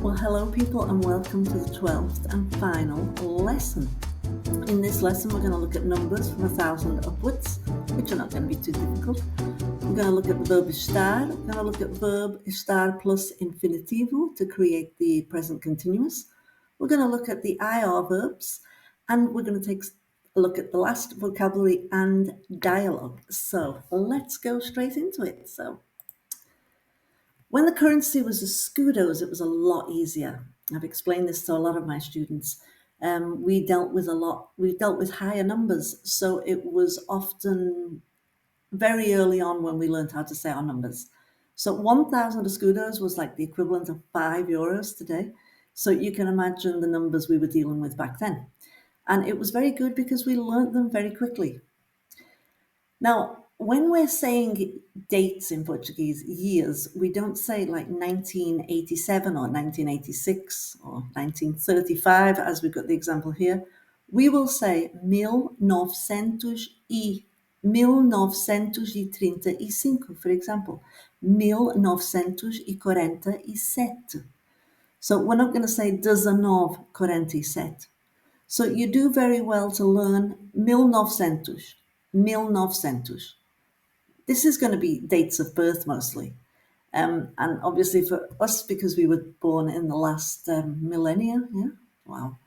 Well, hello people and welcome to the 12th and final lesson. In this lesson we're going to look at numbers from 1,000 upwards, which are not going to be too difficult. We're going to look at the verb estar. We're going to look at verb estar plus infinitivo to create the present continuous. We're going to look at the IR verbs, and we're going to take a look at the last vocabulary and dialogue. So let's go straight into it. So when the currency was escudos, it was a lot easier. I've explained this to a lot of my students. We dealt with higher numbers, so it was often very early on when we learned how to say our numbers. So 1,000 escudos was like the equivalent of €5 today. So you can imagine the numbers we were dealing with back then. And it was very good because we learned them very quickly. Now, when we're saying dates in Portuguese, years, we don't say like 1987 or 1986 or 1935, as we've got the example here. We will say 1935, for example, 1947. So we're not going to say 1947. So you do very well to learn 1900. This is going to be dates of birth mostly. And obviously for us, because we were born in the last millennia, yeah, wow.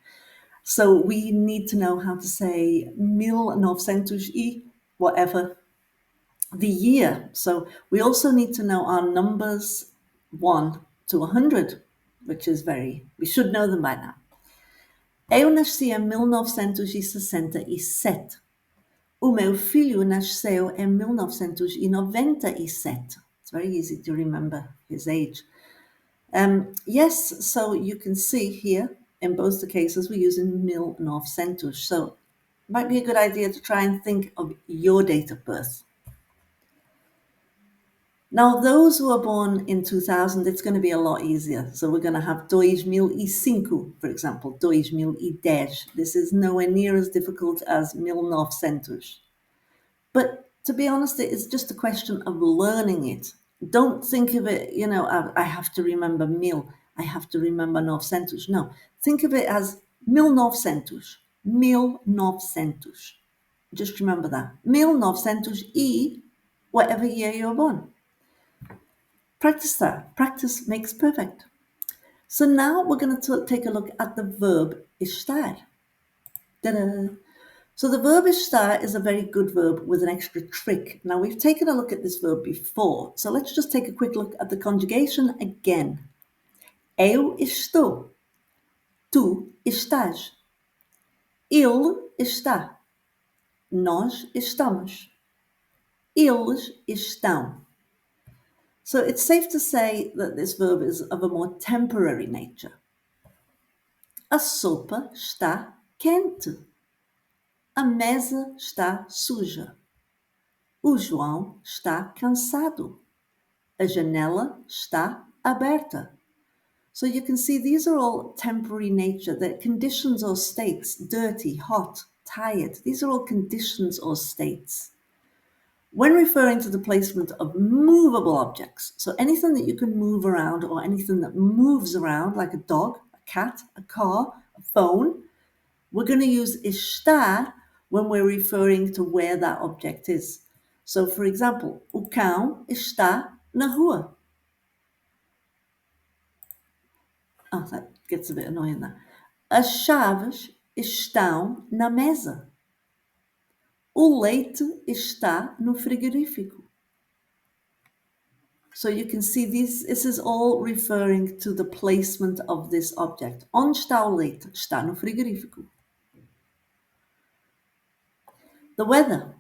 So we need to know how to say 1900 y whatever, the year. So we also need to know our numbers 1 to 100, which is we should know them by now. Eu nasci em 1967. O meu filho nasceu em 1997. It's very easy to remember his age. Yes, so you can see here, in both the cases, we're using 1900. So it might be a good idea to try and think of your date of birth. Now, those who are born in 2000, it's going to be a lot easier. So we're going to have 2005, for example, 2010. This is nowhere near as difficult as 1900. But to be honest, it's just a question of learning it. Don't think of it, I have to remember mil, I have to remember 900. No, think of it as 1900. Just remember that. 1900 y whatever year you're born. Practice that. Practice makes perfect. So now we're going to take a look at the verb estar. Ta-da! So the verb estar is a very good verb with an extra trick. Now we've taken a look at this verb before, so let's just take a quick look at the conjugation again. Eu estou. Tu estás. Ele está. Nós estamos. Eles estão. So it's safe to say that this verb is of a more temporary nature. A sopa está quente. A mesa está suja. O João está cansado. A janela está aberta. So you can see these are all temporary nature. They're conditions or states. Dirty, hot, tired. These are all conditions or states. When referring to the placement of movable objects, so anything that you can move around or anything that moves around, like a dog, a cat, a car, a phone, we're going to use estar when we're referring to where that object is. So, for example, o cão está na rua. Oh, that gets a bit annoying there. As chaves estão na mesa. O leite está no frigorífico. So you can see this is all referring to the placement of this object. Onde está o leite? Está no frigorífico. The weather.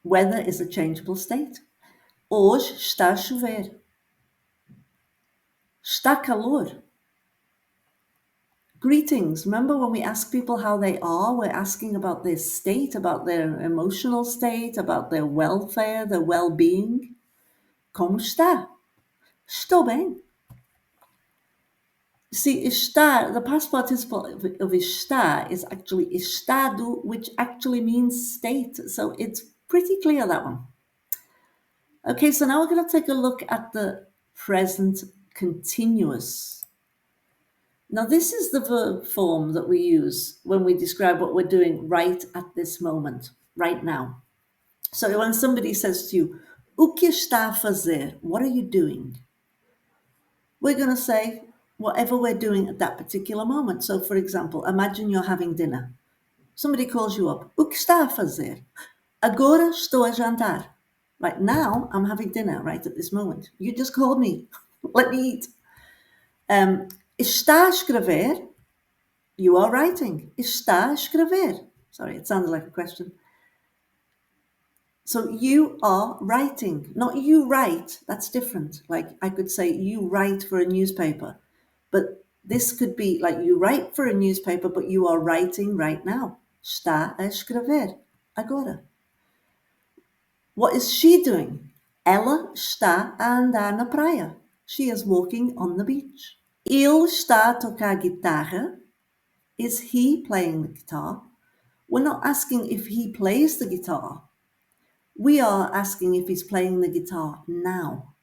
Weather is a changeable state. Hoje está a chover. Está calor. Greetings. Remember when we ask people how they are, we're asking about their state, about their emotional state, about their welfare, their well-being. Como está? Estou bem. See, estar, the past participle of estar is actually estado, which actually means state. So it's pretty clear, that one. Okay, so now we're going to take a look at the present continuous. Now, this is the verb form that we use when we describe what we're doing right at this moment, right now. So when somebody says to you, o que está a fazer? What are you doing? We're going to say whatever we're doing at that particular moment. So, for example, imagine you're having dinner. Somebody calls you up. O que está a fazer? Agora estou a jantar. Right now, I'm having dinner right at this moment. You just called me. Let me eat. Está a escrever? You are writing. Está a escrever? Sorry, it sounded like a question. So you are writing, not you write. That's different. Like I could say you write for a newspaper, but this could be like you write for a newspaper, but you are writing right now. Está a escrever agora. What is she doing? Ela está a andar na praia. She is walking on the beach. Ele está a tocar guitarra. Is he playing the guitar? We're not asking if he plays the guitar. We are asking if he's playing the guitar now.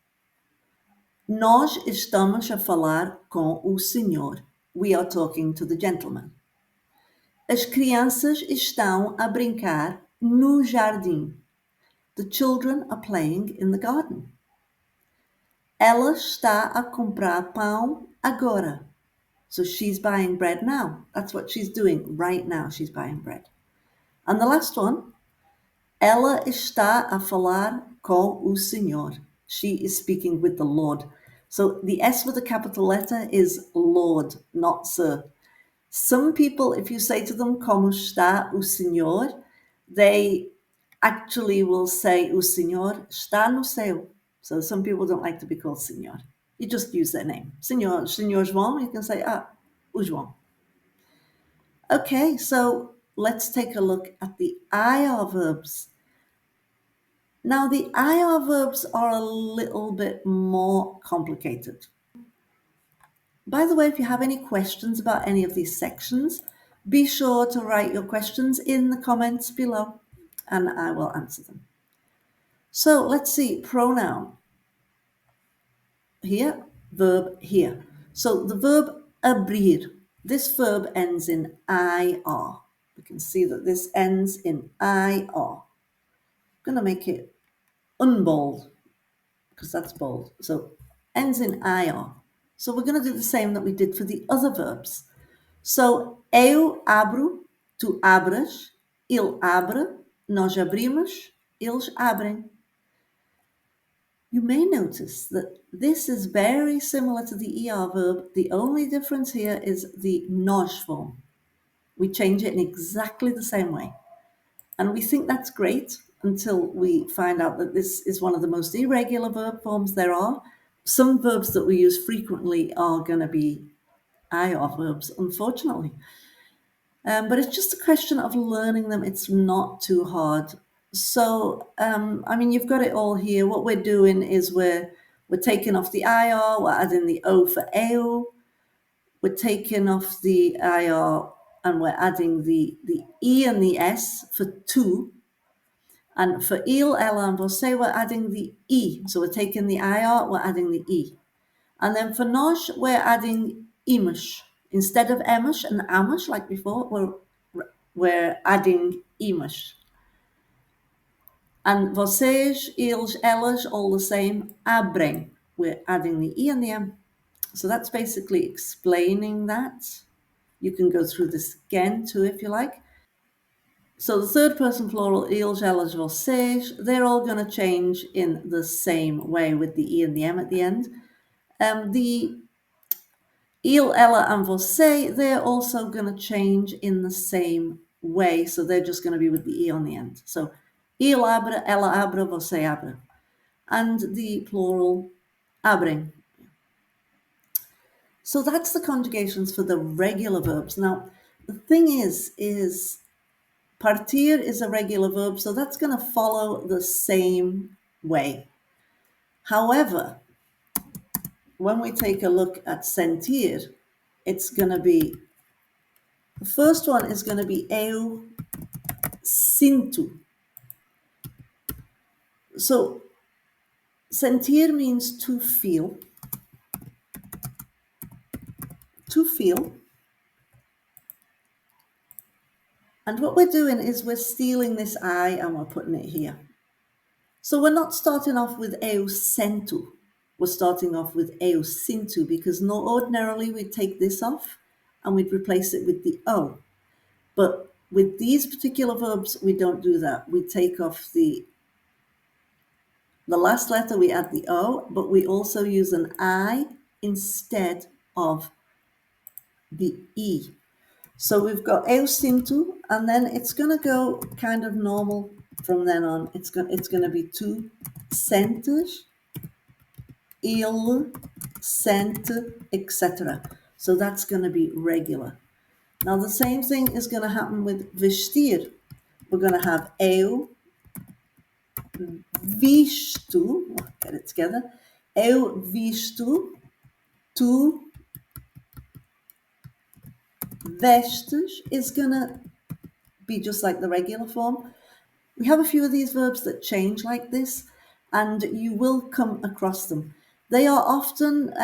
Nós estamos a falar com o senhor. We are talking to the gentleman. As crianças estão a brincar no jardim. The children are playing in the garden. Ela está a comprar pão agora. So she's buying bread now. That's what she's doing right now. She's buying bread. And the last one, ela está a falar com o Senhor. She is speaking with the Lord. So the S with a capital letter is Lord, not Sir. Some people, if you say to them, como está o Senhor, they actually will say, o Senhor está no céu. So some people don't like to be called Senhor. You just use their name. Senhor João, you can say, o João. Okay, so let's take a look at the IR verbs. Now, the IR verbs are a little bit more complicated. By the way, if you have any questions about any of these sections, be sure to write your questions in the comments below and I will answer them. So let's see, pronoun. Here, verb here. So the verb abrir, this verb ends in IR. You can see that this ends in IR. I'm going to make it unbold because that's bold. So ends in IR. So we're going to do the same that we did for the other verbs. So eu abro, tu abres, ele abre, nós abrimos, eles abrem. You may notice that this is very similar to the ER verb. The only difference here is the nós form. We change it in exactly the same way. And we think that's great until we find out that this is one of the most irregular verb forms there are. Some verbs that we use frequently are going to be IR verbs, unfortunately. But it's just a question of learning them. It's not too hard. So, you've got it all here. What we're doing is we're taking off the IR, we're adding the O for eu. We're taking off the IR and we're adding the E and the S for tu. And for ele, ela, and você, we're adding the E. So we're taking the IR, we're adding the E. And then for nós, we're adding imos. Instead of emos and amos, like before, we're adding imos. And vocês, eles, elas, all the same, abrem. We're adding the E and the M. So that's basically explaining that. You can go through this again too, if you like. So the third person plural, eles, elas, vocês, they're all going to change in the same way with the E and the M at the end. The ele, ela, and você, they're also going to change in the same way. So they're just going to be with the E on the end. So ele abre, ela abre, você abre. And the plural, abrem. So that's the conjugations for the regular verbs. Now, the thing is partir is a regular verb, so that's going to follow the same way. However, when we take a look at sentir, it's going to be, the first one is going to be eu sinto. So sentir means to feel. to feel. And what we're doing is we're stealing this I and we're putting it here. So we're not starting off with eu sinto. We're starting off with eu sinto because ordinarily we'd take this off and we'd replace it with the O. But with these particular verbs, we don't do that. We take off the last letter, we add the O, but we also use an I instead of the E. So we've got eu sinto, and then it's going to go kind of normal from then on. It's going to be tu sentes, ele sente, etc. So that's going to be regular. Now the same thing is going to happen with vestir. We're going to have eu visto, get it together, eu visto, tu vestes is going to be just like the regular form. We have a few of these verbs that change like this, and you will come across them. They are often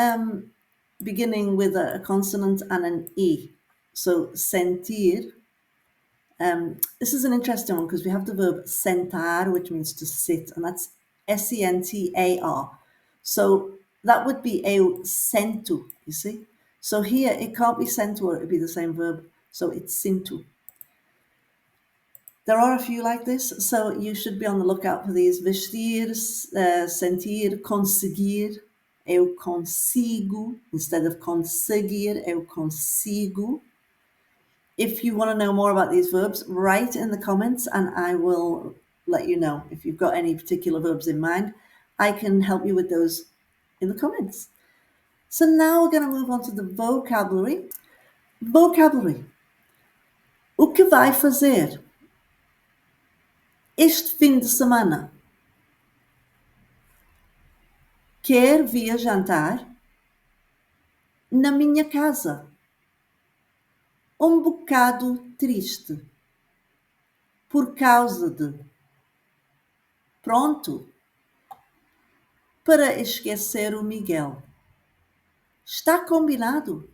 beginning with a consonant and an E. So sentir. This is an interesting one because we have the verb sentar, which means to sit, and that's sentar. So that would be eu sento, you see. So here it can't be sento, or it would be the same verb. So it's sinto. There are a few like this, so you should be on the lookout for these. Vestir, sentir, conseguir, eu consigo, instead of conseguir, eu consigo. If you want to know more about these verbs, write in the comments and I will let you know. If you've got any particular verbs in mind, I can help you with those in the comments. So now we're going to move on to the vocabulary. Vocabulary. O que vai fazer este fim de semana? Quer vir jantar na minha casa? Bocado triste por causa de. Pronto para esquecer o Miguel. Está combinado?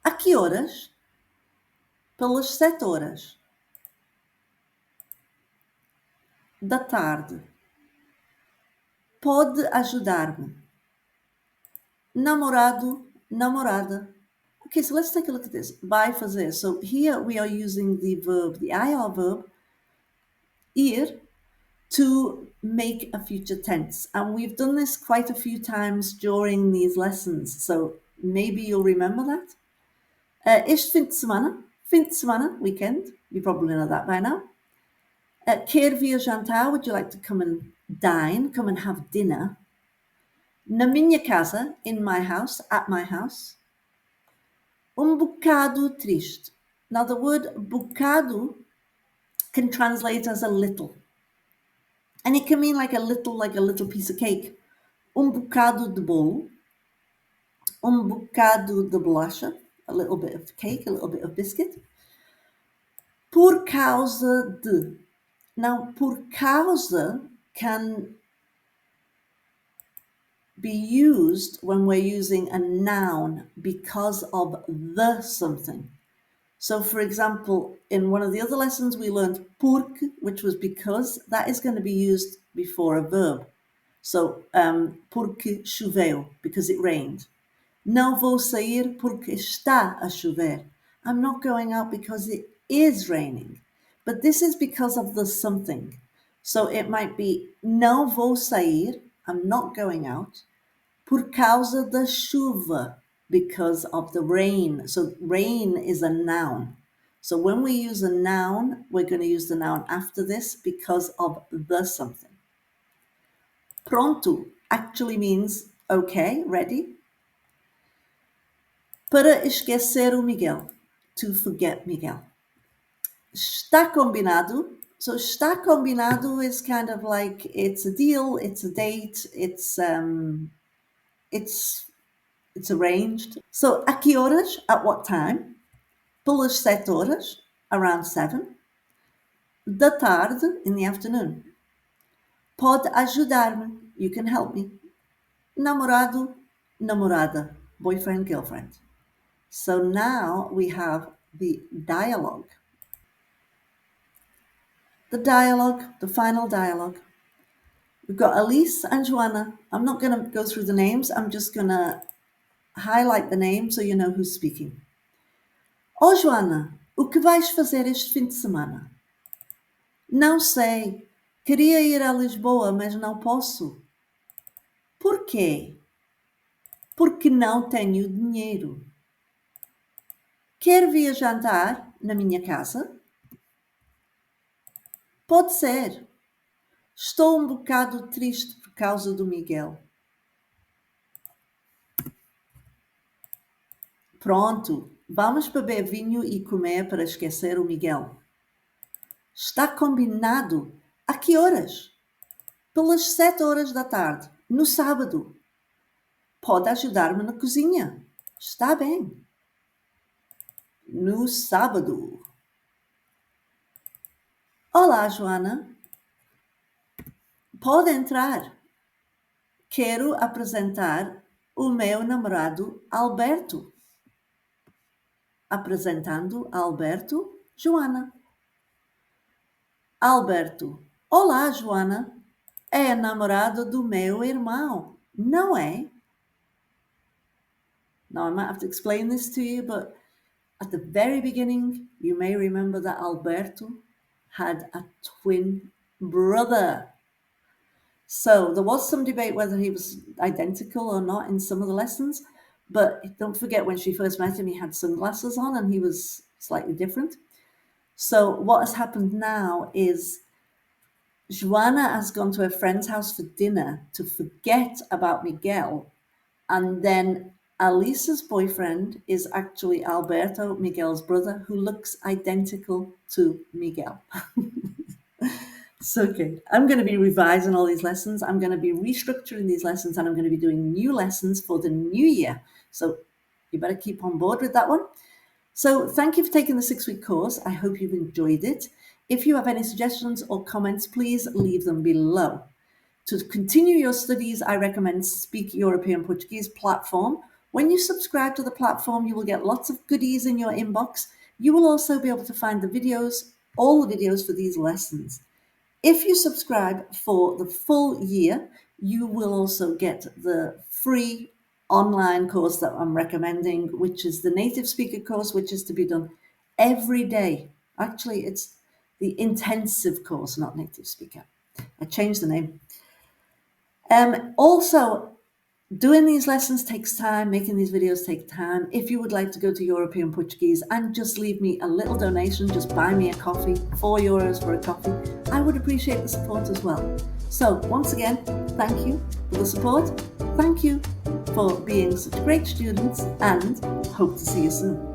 A que horas? Pelas 7 horas da tarde. Pode ajudar-me? Namorado, namorada. Okay, so let's take a look at this. Vai fazer. So here we are using the verb, the IR verb, ir, to make a future tense. And we've done this quite a few times during these lessons. So maybe you'll remember that. Este fim de semana, weekend. You probably know that by now. Quer vir jantar? Would you like to come and dine? Come and have dinner? Na minha casa, in my house, at my house. Bocado triste. Now the word bocado can translate as a little. And it can mean like a little piece of cake. Bocado de bolo. Bocado de bolacha. A little bit of cake, a little bit of biscuit. Por causa de. Now, por causa can be used when we're using a noun because of the something. So, for example, in one of the other lessons, we learned porque, which was because. That is going to be used before a verb. So, porque choveu, because it rained. Não vou sair porque está a chover. I'm not going out because it is raining. But this is because of the something. So it might be, não vou sair, I'm not going out, por causa da chuva, because of the rain. So rain is a noun. So when we use a noun, we're going to use the noun after this because of the something. Pronto actually means okay, ready. Para esquecer o Miguel, to forget Miguel. Está combinado. So está combinado is kind of like it's a deal, it's a date, it's arranged. So a que horas? At what time? Pelas 7 horas, around 7. Da tarde, in the afternoon. Pode ajudar-me, you can help me. Namorado, namorada, boyfriend, girlfriend. So now we have the dialogue. The final dialogue. We've got Alice and Joanna. I'm not going to go through the names. I'm just going to highlight the name so you know who's speaking. Oh, Joana, o que vais fazer este fim de semana? Não sei. Queria ir a Lisboa, mas não posso. Por quê? Porque não tenho dinheiro. Quer vir jantar na minha casa? Pode ser. Estou um bocado triste por causa do Miguel. Pronto, vamos beber vinho e comer para esquecer o Miguel. Está combinado. A que horas? Pelas 7 horas da tarde, no sábado. Pode ajudar-me na cozinha. Está bem. No sábado. Olá, Joana. Pode entrar. Quero apresentar o meu namorado Alberto. Apresentando Alberto, Joana. Alberto. Olá, Joana. É namorado do meu irmão, não é? Now, I might have to explain this to you, but at the very beginning, you may remember that Alberto had a twin brother. So there was some debate whether he was identical or not in some of the lessons, but don't forget when she first met him, he had sunglasses on and he was slightly different. So what has happened now is Joanna has gone to her friend's house for dinner to forget about Miguel, and then Alisa's boyfriend is actually Alberto, Miguel's brother, who looks identical to Miguel. So good. I'm going to be revising all these lessons. I'm going to be restructuring these lessons, and I'm going to be doing new lessons for the new year. So you better keep on board with that one. So thank you for taking the 6-week course. I hope you've enjoyed it. If you have any suggestions or comments, please leave them below. To continue your studies, I recommend Speak European Portuguese platform. When you subscribe to the platform, you will get lots of goodies in your inbox. You will also be able to find the videos, all the videos for these lessons. If you subscribe for the full year, you will also get the free online course that I'm recommending, which is the native speaker course, which is to be done every day. Actually, it's the intensive course, not native speaker. I changed the name. Also, doing these lessons takes time, making these videos take time. If you would like to go to European Portuguese and just leave me a little donation, just buy me a coffee, €4 for a coffee, I would appreciate the support as well. So once again, thank you for the support. Thank you for being such great students, and hope to see you soon.